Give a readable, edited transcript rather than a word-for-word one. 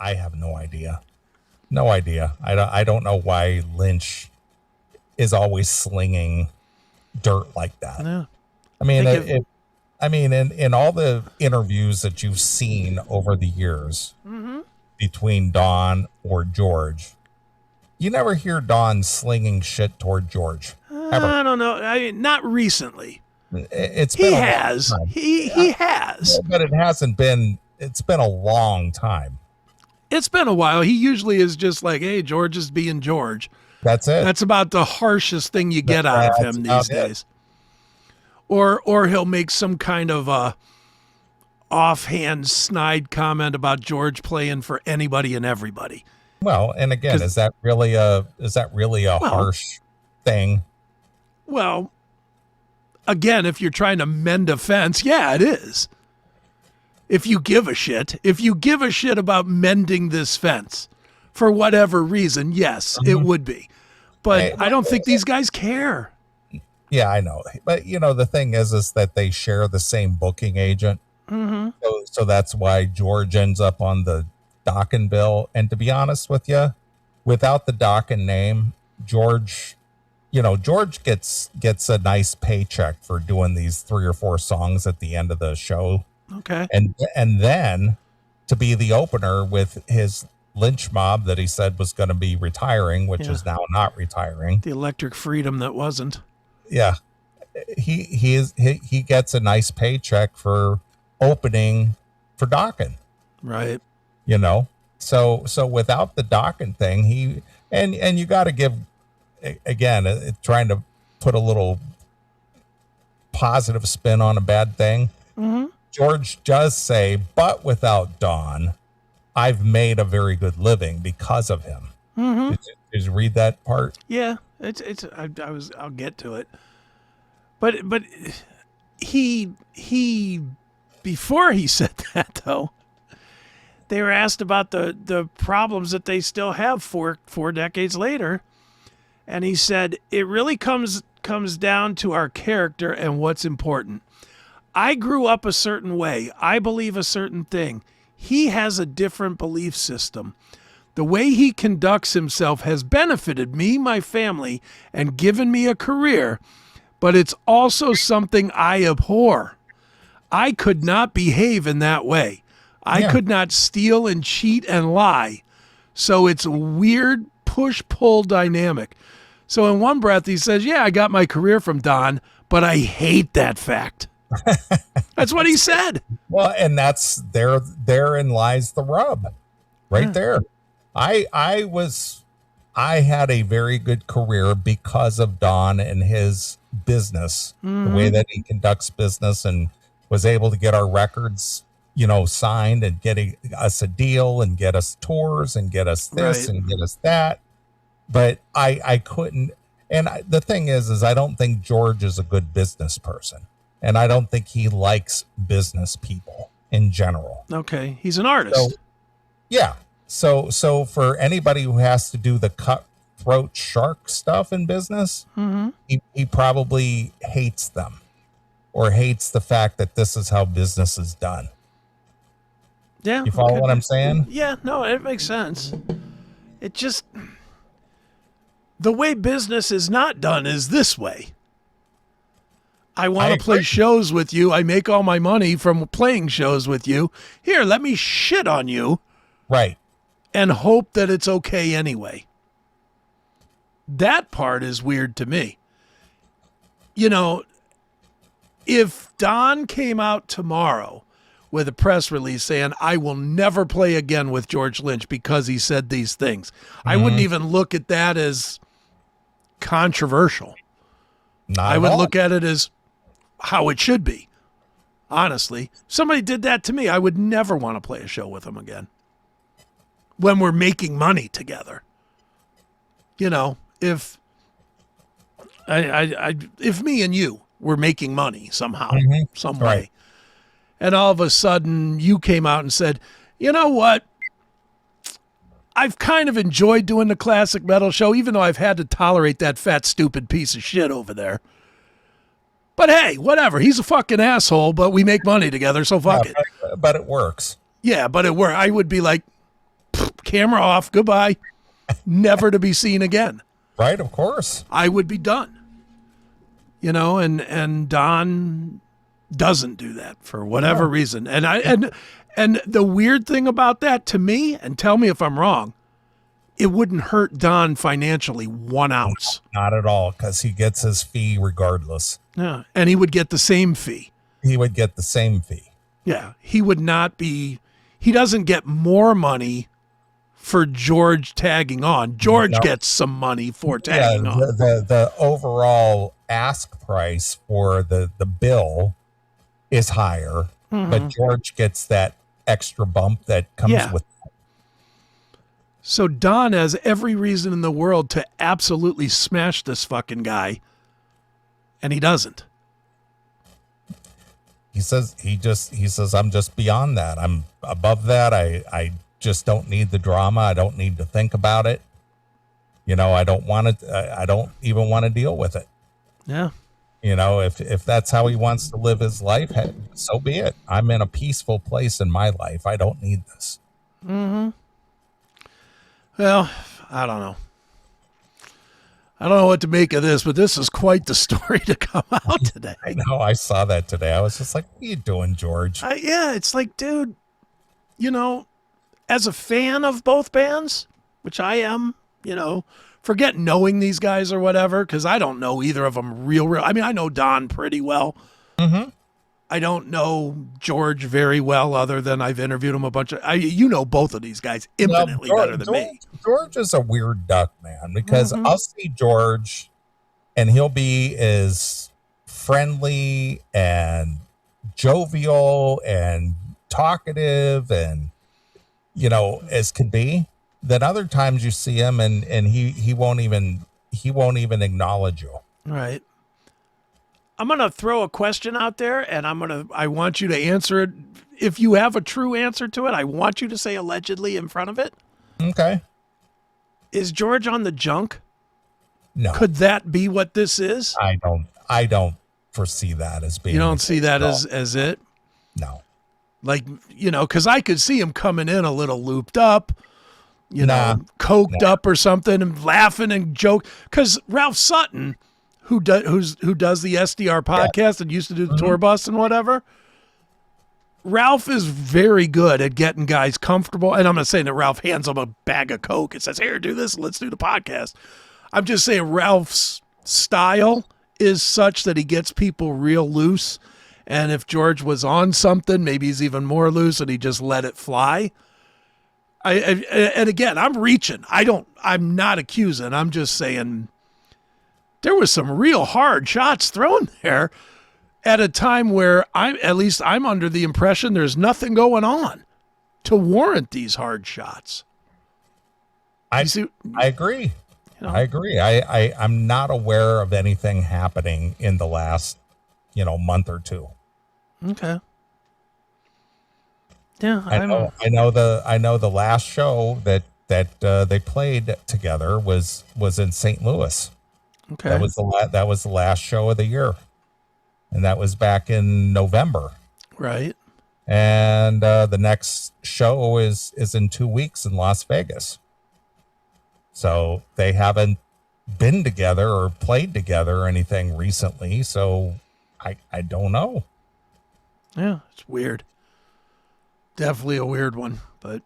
I have no idea. No idea. I don't know why Lynch is always slinging dirt like that. Yeah. I mean, in all the interviews that you've seen over the years between Don or George, you never hear Don slinging shit toward George. Ever. I don't know. I mean, not recently. It's been He a long has. time. He has. But it hasn't been. It's been a long time. It's been a while. He usually is just like, hey, George is being George. That's it. That's about the harshest thing you get out of him these days. Or he'll make some kind of offhand snide comment about George playing for anybody and everybody. Well, and again, is that really a harsh thing? Well, again, if you're trying to mend a fence, yeah, it is. If you give a shit about mending this fence for whatever reason, yes, it would be. But I don't think these guys care. Yeah, I know. But, the thing is that they share the same booking agent. Mm-hmm. So that's why George ends up on the Dokken bill. And to be honest with you, without the Dokken name, George gets a nice paycheck for doing these 3 or 4 songs at the end of the show. Okay. And then to be the opener with his Lynch mob that he said was going to be retiring, which is now not retiring. The Electric Freedom that wasn't. Yeah. He gets a nice paycheck for opening for Dokken. Right. So without the Dokken thing, he and you got to give, again, trying to put a little positive spin on a bad thing. Mm-hmm. George does say, but without Don, I've made a very good living because of him. Mm-hmm. Did you read that part? Yeah, I'll get to it. But he before he said that though, they were asked about the problems that they still have four decades later, and he said it really comes down to our character and what's important. I grew up a certain way. I believe a certain thing. He has a different belief system. The way he conducts himself has benefited me, my family, and given me a career, but it's also something I abhor. I could not behave in that way. I could not steal and cheat and lie. So it's a weird push-pull dynamic. So in one breath, he says, yeah, I got my career from Don, but I hate that fact. That's what he said. Well, and that's therein lies the rub right there. I had a very good career because of Don and his business, the way that he conducts business, and was able to get our records, signed and getting us a deal and get us tours and get us this and get us that. But I couldn't. And the thing is I don't think George is a good business person. And I don't think he likes business people in general. Okay. He's an artist. So for anybody who has to do the cutthroat shark stuff in business, he probably hates them or hates the fact that this is how business is done. Yeah. You follow what I'm saying? Yeah, no, it makes sense. It just, the way business is not done is this way. I want to play shows with you. I make all my money from playing shows with you. Here, let me shit on you. Right. And hope that it's okay anyway. That part is weird to me. If Don came out tomorrow with a press release saying, I will never play again with George Lynch because he said these things, I wouldn't even look at that as controversial. I would look at it as how it should be. Honestly, if somebody did that to me, I would never want to play a show with them again. When we're making money together, if me and you were making money somehow, some way, and all of a sudden you came out and said, you know what? I've kind of enjoyed doing the classic metal show, even though I've had to tolerate that fat, stupid piece of shit over there. But hey, whatever. He's a fucking asshole, but we make money together, so fuck it. But it works. Yeah, but it works. I would be like, camera off, goodbye, never to be seen again. Right, of course. I would be done. And Don doesn't do that for whatever reason. And the weird thing about that to me, and tell me if I'm wrong, it wouldn't hurt Don financially 1 ounce. Not at all, because he gets his fee regardless. Yeah, and he would get the same fee. He would get the same fee. Yeah, he would not be. He doesn't get more money for George tagging on. George gets some money for tagging on. The overall ask price for the bill is higher, but George gets that extra bump that comes with it. So Don has every reason in the world to absolutely smash this fucking guy, and he doesn't. He says, I'm just beyond that. I'm above that. I just don't need the drama. I don't need to think about it. I don't want it. I don't even want to deal with it. Yeah. If that's how he wants to live his life, hey, so be it. I'm in a peaceful place in my life. I don't need this. Mm-hmm. Well, I don't know. I don't know what to make of this, but this is quite the story to come out today. I know. I saw that today. I was just like, what are you doing, George? Yeah, it's like, dude, as a fan of both bands, which I am, forget knowing these guys or whatever, because I don't know either of them real. I mean, I know Don pretty well. Mm-hmm. I don't know George very well, other than I've interviewed him a bunch of. Both of these guys infinitely better than me. George is a weird duck, man, because I'll see George, and he'll be as friendly and jovial and talkative and as could be. Then other times you see him and he won't even acknowledge you. Right. I'm going to throw a question out there, and I want you to answer it. If you have a true answer to it, I want you to say allegedly in front of it. Okay. Is George on the junk? No. Could that be what this is? I don't foresee that as being. You don't see that as it? No. Like, because I could see him coming in a little looped up, coked up or something, and laughing and joke. Because Ralph Sutton, who does the SDR podcast and used to do the tour bus and whatever, Ralph is very good at getting guys comfortable. And I'm not saying that Ralph hands them a bag of Coke and says, here, do this, let's do the podcast. I'm just saying Ralph's style is such that he gets people real loose. And if George was on something, maybe he's even more loose and he just let it fly. And again, I'm reaching. I'm not accusing. I'm just saying there was some real hard shots thrown there at a time where I'm under the impression there's nothing going on to warrant these hard shots. I agree. I agree. I'm not aware of anything happening in the last, month or two. Okay. Yeah, I know the last show that they played together was in St. Louis. Okay. That was the last show of the year, and that was back in November. Right. And the next show is in 2 weeks in Las Vegas. So they haven't been together or played together or anything recently. So I don't know. Yeah, it's weird. Definitely a weird one, but